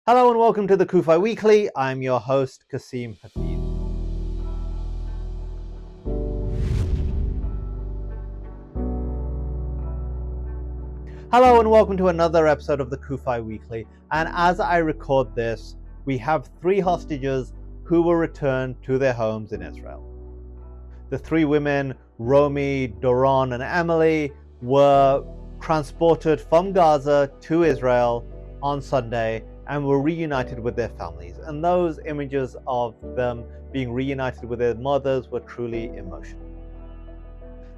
Hello and welcome to the CUFI Weekly. I'm your host, Kasim Hafeez. Hello and welcome to another episode of the CUFI Weekly. And as I record this, we have 3 hostages who were returned to their homes in Israel. The 3 women, Romi, Doron, and Emily, were transported from Gaza to Israel on Sunday and were reunited with their families. And those images of them being reunited with their mothers were truly emotional.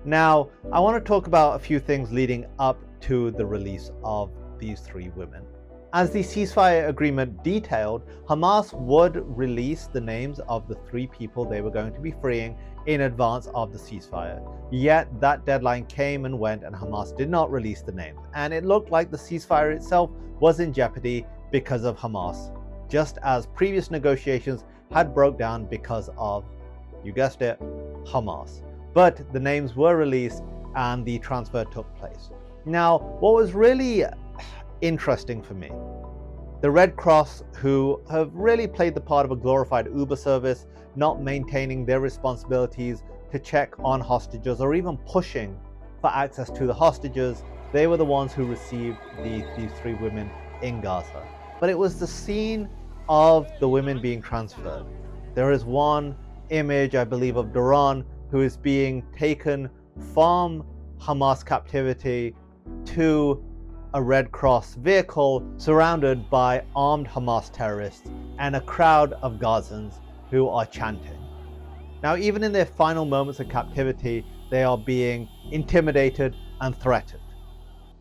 Now, I want to talk about a few things leading up to the release of these 3 women. As the ceasefire agreement detailed, Hamas would release the names of the 3 people they were going to be freeing in advance of the ceasefire. Yet that deadline came and went and Hamas did not release the names. And it looked like the ceasefire itself was in jeopardy because of Hamas, just as previous negotiations had broke down because of, you guessed it, Hamas. But the names were released and the transfer took place. Now, what was really interesting for me, the Red Cross, who have really played the part of a glorified Uber service, not maintaining their responsibilities to check on hostages or even pushing for access to the hostages, they were the ones who received these 3 women in Gaza. But it was the scene of the women being transferred. There is one image, I believe, of Doron, who is being taken from Hamas captivity to a Red Cross vehicle surrounded by armed Hamas terrorists and a crowd of Gazans who are chanting. Now, even in their final moments of captivity, they are being intimidated and threatened.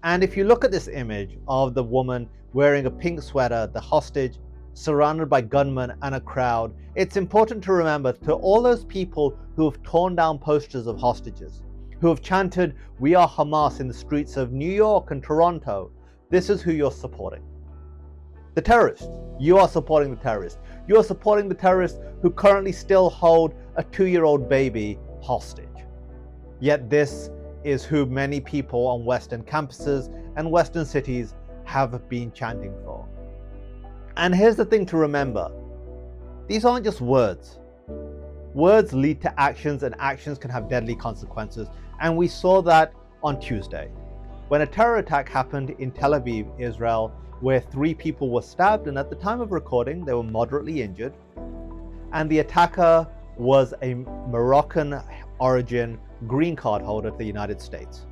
And if you look at this image of the woman wearing a pink sweater, the hostage, surrounded by gunmen and a crowd, it's important to remember to all those people who have torn down posters of hostages, who have chanted, "We are Hamas" in the streets of New York and Toronto, this is who you're supporting. The terrorists. You are supporting the terrorists. You are supporting the terrorists who currently still hold a 2-year-old baby hostage. Yet this is who many people on Western campuses and Western cities have been chanting for. And here's the thing to remember. These aren't just words. Words lead to actions, and actions can have deadly consequences. And we saw that on Tuesday, when a terror attack happened in Tel Aviv, Israel, where 3 people were stabbed, and at the time of recording, they were moderately injured. And the attacker was a Moroccan origin green card holder to the United States.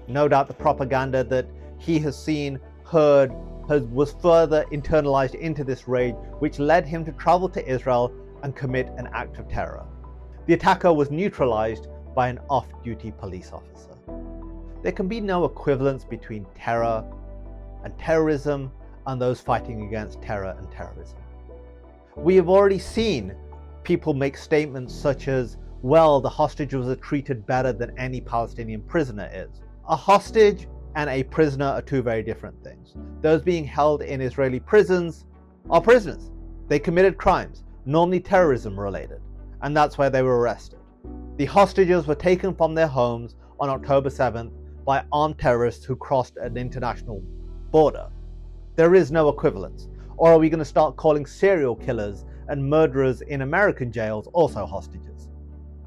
No doubt the propaganda that he has seen, heard, was further internalized into this rage, which led him to travel to Israel and commit an act of terror. The attacker was neutralized by an off-duty police officer. There can be no equivalence between terror and terrorism and those fighting against terror and terrorism. We have already seen people make statements such as, well, the hostage was treated better than any Palestinian prisoner is. A hostage and a prisoner are 2 very different things. Those being held in Israeli prisons are prisoners. They committed crimes, normally terrorism related, and that's why they were arrested. The hostages were taken from their homes on October 7th by armed terrorists who crossed an international border. There is no equivalence. Or are we going to start calling serial killers and murderers in American jails also hostages?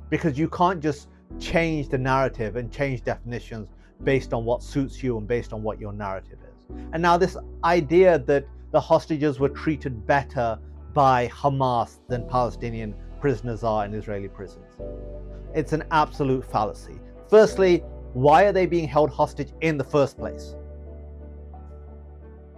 Because you can't just change the narrative and change definitions based on what suits you and based on what your narrative is. And now this idea that the hostages were treated better by Hamas than Palestinian prisoners are in Israeli prisons. It's an absolute fallacy. Firstly, why are they being held hostage in the first place?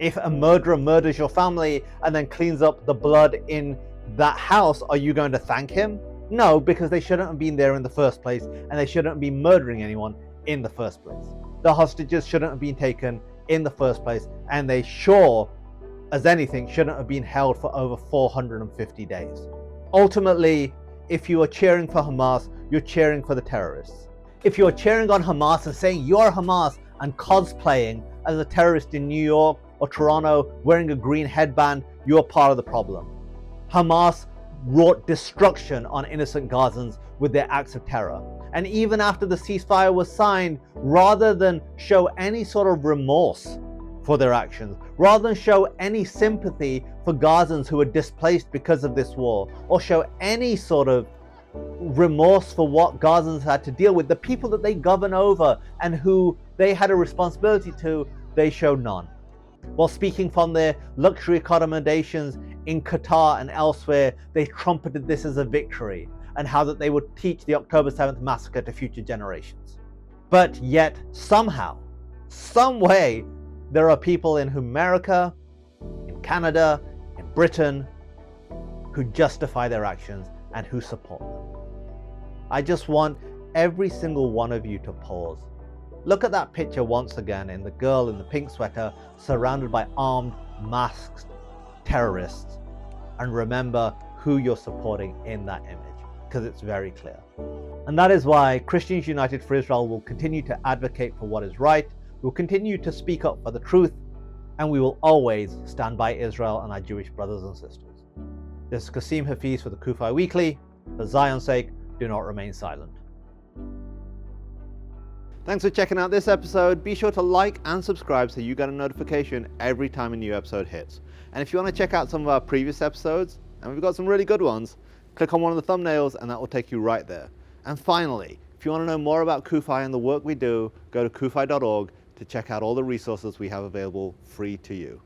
If a murderer murders your family and then cleans up the blood in that house, are you going to thank him? No, because they shouldn't have been there in the first place, and they shouldn't be murdering anyone in the first place. The hostages shouldn't have been taken in the first place, and they sure as anything shouldn't have been held for over 450 days. Ultimately, if you are cheering for Hamas, you're cheering for the terrorists. If you're cheering on Hamas and saying you're Hamas and cosplaying as a terrorist in New York or Toronto wearing a green headband, you're part of the problem. Hamas wrought destruction on innocent Gazans with their acts of terror. And even after the ceasefire was signed, rather than show any sort of remorse for their actions, rather than show any sympathy for Gazans who were displaced because of this war, or show any sort of remorse for what Gazans had to deal with, the people that they govern over and who they had a responsibility to, they showed none. While speaking from their luxury accommodations in Qatar and elsewhere, they trumpeted this as a victory and how that they would teach the October 7th massacre to future generations. But yet, somehow, some way, there are people in America, in Canada, in Britain, who justify their actions and who support them. I just want every single one of you to pause. Look at that picture once again in the girl in the pink sweater surrounded by armed, masked terrorists, and remember who you're supporting in that image, because it's very clear. And that is why Christians United for Israel will continue to advocate for what is right, we'll continue to speak up for the truth, and we will always stand by Israel and our Jewish brothers and sisters. This is Kasim Hafeez for the CUFI Weekly. For Zion's sake, do not remain silent. Thanks for checking out this episode. Be sure to like and subscribe so you get a notification every time a new episode hits. And if you want to check out some of our previous episodes, and we've got some really good ones, click on one of the thumbnails and that will take you right there. And finally, if you want to know more about CUFI and the work we do, go to cufi.org to check out all the resources we have available free to you.